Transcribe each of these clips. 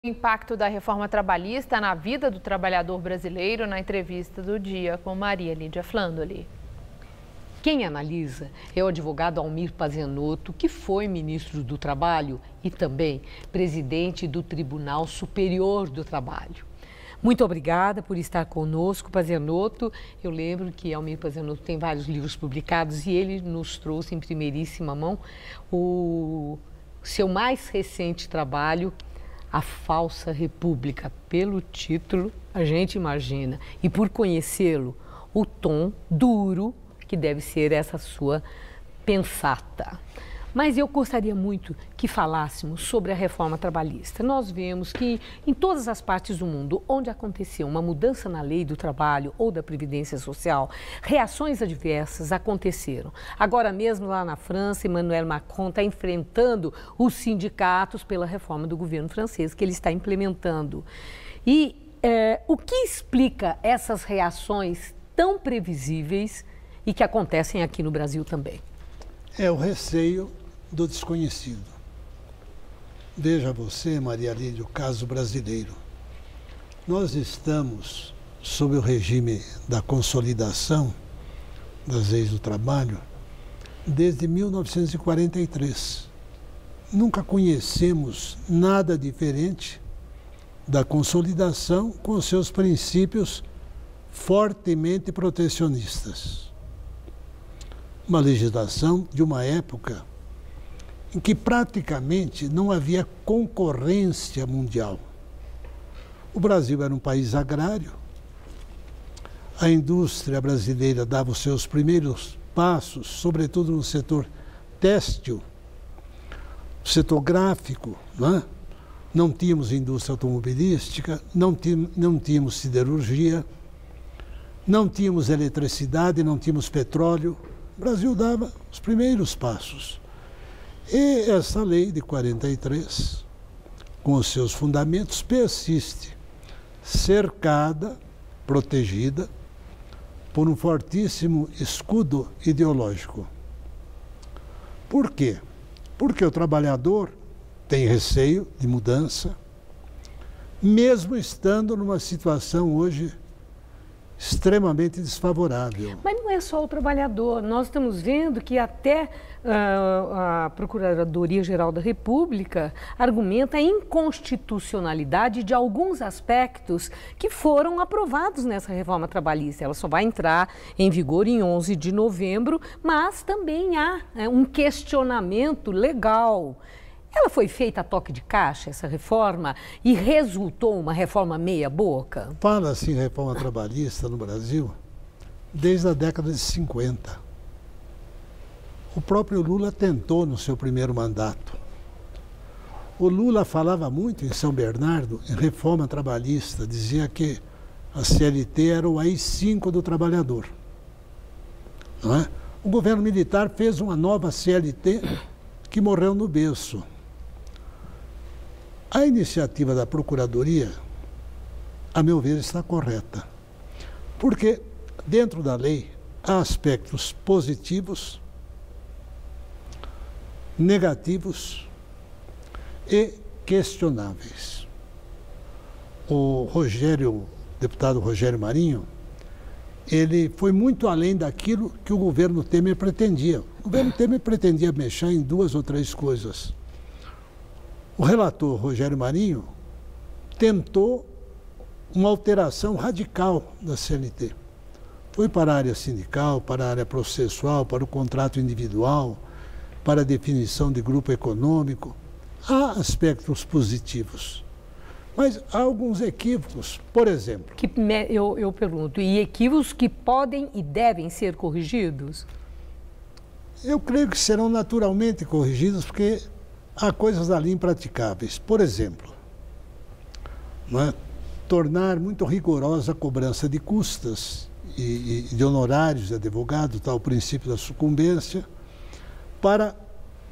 O impacto da reforma trabalhista na vida do trabalhador brasileiro na entrevista do dia com Maria Lídia Flandoli. Quem analisa é o advogado Almir Pazianotto, que foi ministro do Trabalho e também presidente do Tribunal Superior do Trabalho. Muito obrigada por estar conosco, Pazianotto. Eu lembro que Almir Pazianotto tem vários livros publicados e ele nos trouxe em primeiríssima mão o seu mais recente trabalho, A Falsa República. Pelo título, a gente imagina, e por conhecê-lo, o tom duro que deve ser essa sua pensata. Mas eu gostaria muito que falássemos sobre a reforma trabalhista. Nós vemos que em todas as partes do mundo onde aconteceu uma mudança na lei do trabalho ou da previdência social, reações adversas aconteceram. Agora mesmo lá na França, Emmanuel Macron está enfrentando os sindicatos pela reforma do governo francês que ele está implementando. E o que explica essas reações tão previsíveis e que acontecem aqui no Brasil também? É o receio do desconhecido. Veja você, Maria Lídia, o caso brasileiro. Nós estamos sob o regime da consolidação das leis do trabalho desde 1943. Nunca conhecemos nada diferente da consolidação com seus princípios fortemente protecionistas. Uma legislação de uma época em que praticamente não havia concorrência mundial. O Brasil era um país agrário, a indústria brasileira dava os seus primeiros passos, sobretudo no setor têxtil, setor gráfico, não tínhamos indústria automobilística, não tínhamos siderurgia, não tínhamos eletricidade, não tínhamos petróleo. O Brasil dava os primeiros passos. E essa lei de 43, com os seus fundamentos, persiste, cercada, protegida, por um fortíssimo escudo ideológico. Por quê? Porque o trabalhador tem receio de mudança, mesmo estando numa situação hoje extremamente desfavorável. Mas não é só o trabalhador. Nós estamos vendo que até a Procuradoria-Geral da República argumenta a inconstitucionalidade de alguns aspectos que foram aprovados nessa reforma trabalhista. Ela só vai entrar em vigor em 11 de novembro, mas também há um questionamento legal. Ela foi feita a toque de caixa, essa reforma, e resultou uma reforma meia-boca? Fala-se em reforma trabalhista no Brasil desde a década de 50. O próprio Lula tentou no seu primeiro mandato. O Lula falava muito em São Bernardo em reforma trabalhista, dizia que a CLT era o AI-5 do trabalhador. Não é? O governo militar fez uma nova CLT que morreu no berço. A iniciativa da Procuradoria, a meu ver, está correta. Porque dentro da lei há aspectos positivos, negativos e questionáveis. O deputado Rogério Marinho, ele foi muito além daquilo que o governo Temer pretendia. O governo Temer pretendia mexer em 2 ou 3 coisas. O relator Rogério Marinho tentou uma alteração radical da CLT. Foi para a área sindical, para a área processual, para o contrato individual, para a definição de grupo econômico. Há aspectos positivos, mas há alguns equívocos. Por exemplo... Eu pergunto, e equívocos que podem e devem ser corrigidos? Eu creio que serão naturalmente corrigidos, porque há coisas ali impraticáveis. Por exemplo, tornar muito rigorosa a cobrança de custas e de honorários de advogado, tal princípio da sucumbência, para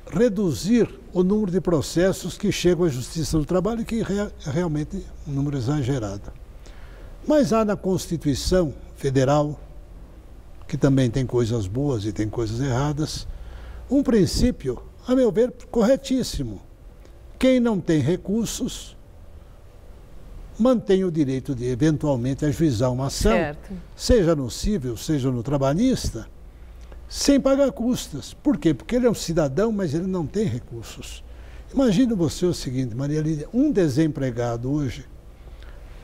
reduzir o número de processos que chegam à Justiça do Trabalho, que é realmente um número exagerado. Mas há na Constituição Federal, que também tem coisas boas e tem coisas erradas, um princípio, a meu ver, corretíssimo. Quem não tem recursos mantém o direito de, eventualmente, ajuizar uma ação, Certo. seja no civil, seja no trabalhista, sem pagar custas. Por quê? Porque ele é um cidadão, mas ele não tem recursos. Imagine você o seguinte, Maria Lídia, um desempregado hoje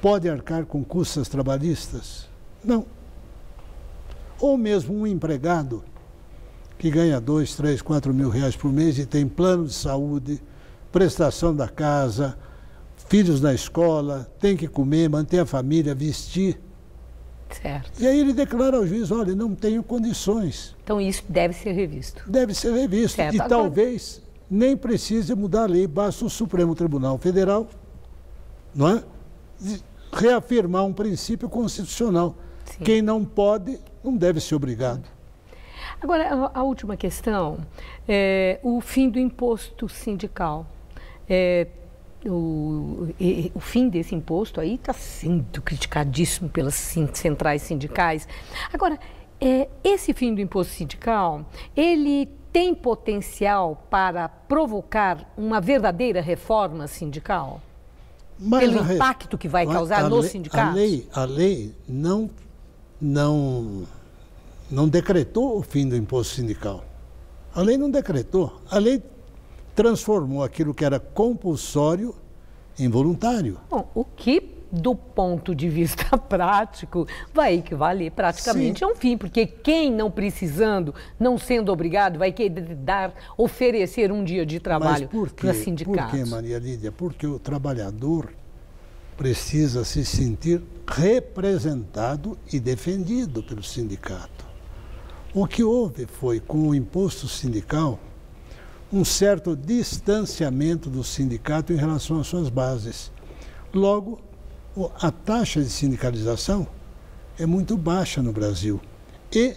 pode arcar com custas trabalhistas? Não. Ou mesmo um empregado que ganha 2, 3, 4 mil reais por mês e tem plano de saúde, prestação da casa, filhos na escola, tem que comer, manter a família, vestir. Certo. E aí ele declara ao juiz, olha, não tenho condições. Então isso deve ser revisto. Deve ser revisto. Certo. E Agora, talvez nem precise mudar a lei, basta o Supremo Tribunal Federal, não é? Reafirmar um princípio constitucional. sim. Quem não pode, não deve ser obrigado. Agora, a última questão é o fim do imposto sindical. O fim desse imposto aí está sendo criticadíssimo pelas centrais sindicais. Agora, esse fim do imposto sindical, ele tem potencial para provocar uma verdadeira reforma sindical? Mas pelo impacto que vai causar nos sindicatos? A lei não decretou o fim do imposto sindical. A lei não decretou. A lei transformou aquilo que era compulsório em voluntário. Bom, o que, do ponto de vista prático, vai equivaler praticamente Sim. a um fim, porque quem não precisando, não sendo obrigado, vai querer oferecer um dia de trabalho para sindicatos. Por quê, Maria Lídia? Porque o trabalhador precisa se sentir representado e defendido pelo sindicato. O que houve foi, com o imposto sindical, um certo distanciamento do sindicato em relação às suas bases. Logo, a taxa de sindicalização é muito baixa no Brasil e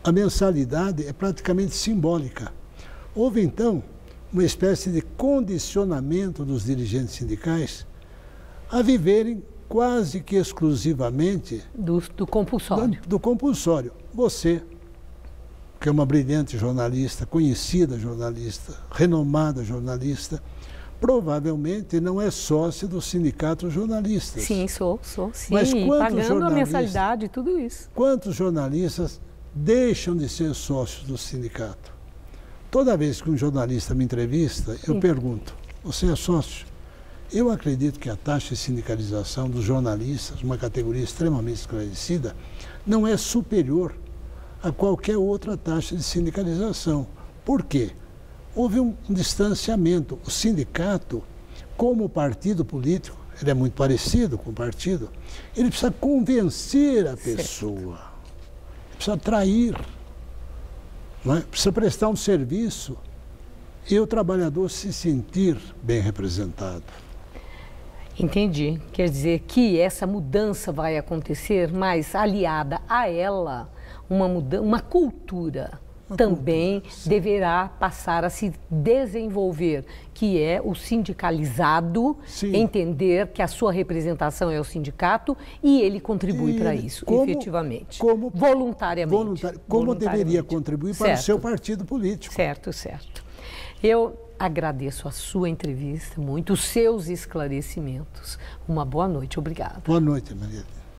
a mensalidade é praticamente simbólica. Houve, então, uma espécie de condicionamento dos dirigentes sindicais a viverem quase que exclusivamente do compulsório. Do compulsório. Você, que é uma brilhante jornalista, conhecida jornalista, renomada jornalista, provavelmente não é sócia do sindicato jornalistas. Sim, sou, sim. Mas pagando a mensalidade e tudo isso. Quantos jornalistas deixam de ser sócios do sindicato? Toda vez que um jornalista me entrevista, eu pergunto, você é sócio? Eu acredito que a taxa de sindicalização dos jornalistas, uma categoria extremamente esclarecida, não é superior a qualquer outra taxa de sindicalização. Por quê? Houve um distanciamento. O sindicato, como partido político, ele é muito parecido com o partido, ele precisa convencer a pessoa, precisa atrair, não é? Precisa prestar um serviço e o trabalhador se sentir bem representado. Entendi. Quer dizer que essa mudança vai acontecer, mas aliada a ela, uma cultura também deverá passar a se desenvolver, que é o sindicalizado entender que a sua representação é o sindicato e ele contribui para isso, efetivamente, voluntariamente. Como deveria contribuir para o seu partido político. Certo. Eu agradeço a sua entrevista, muito os seus esclarecimentos. Uma boa noite, obrigada. Boa noite, Maria.